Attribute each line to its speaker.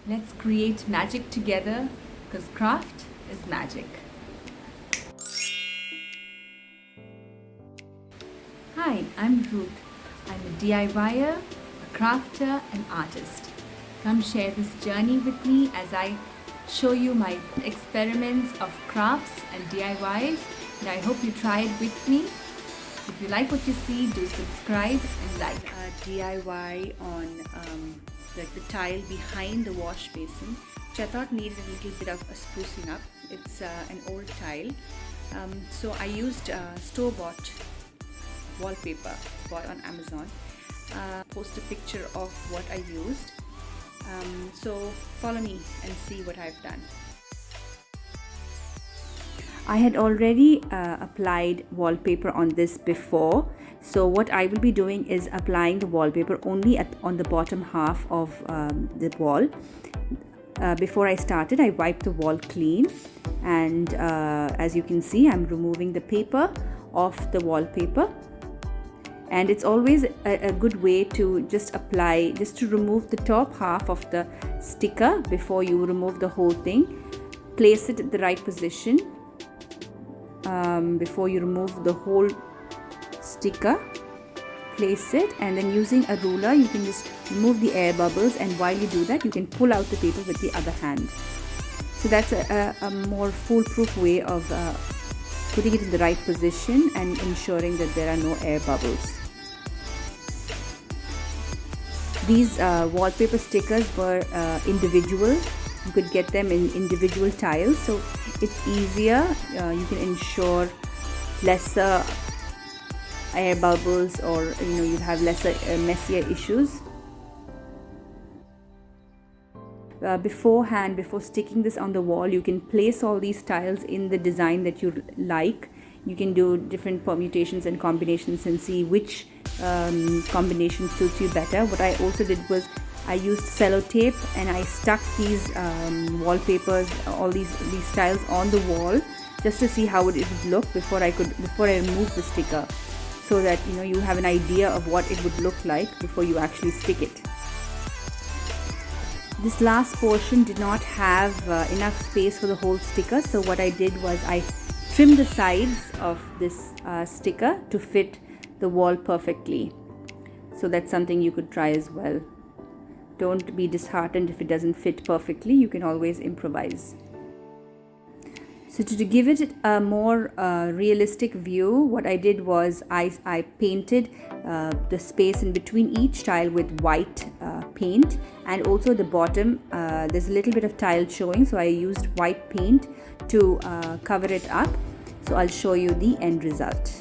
Speaker 1: Let's create magic together, because craft is magic. Hi, I'm Ruth. I'm a DIYer, a crafter, and artist. Come share this journey with me as I show you my experiments of crafts and DIYs, and I hope you try it with me. If you like what you see, do subscribe and like. DIY on the tile behind the wash basin, which I thought needed a little bit of a sprucing up. It's an old tile, so I used store-bought wallpaper bought on Amazon. Post a picture of what I used. So follow me and see what I've done. I had already applied wallpaper on this before, so what I will be doing is applying the wallpaper only on the bottom half of the wall. Before I started, I wiped the wall clean, and as you can see, I'm removing the paper off the wallpaper. And it's always a good way to just to remove the top half of the sticker before you remove the whole thing. Place it at the right position before you remove the whole sticker. Place it, and then using a ruler you can just remove the air bubbles, and while you do that you can pull out the paper with the other hand. So that's a more foolproof way of putting it in the right position and ensuring that there are no air bubbles. These wallpaper stickers were individual. You could get them in individual tiles, so it's easier. You can ensure lesser air bubbles, or you have lesser messier issues. Beforehand, before sticking this on the wall, you can place all these tiles in the design that you like. You can do different permutations and combinations and see which combination suits you better. What I also did was I used sellotape and I stuck these wallpapers, all these tiles on the wall, just to see how it would look before I remove the sticker, so that you have an idea of what it would look like before you actually stick it. This last portion did not have enough space for the whole sticker, so what I did was I trimmed the sides of this sticker to fit the wall perfectly. So that's something you could try as well. Don't be disheartened if it doesn't fit perfectly. You can always improvise. So to give it a more realistic view, what I did was I painted the space in between each tile with white paint, and also the bottom there's a little bit of tile showing, so I used white paint to cover it up. So I'll show you the end result.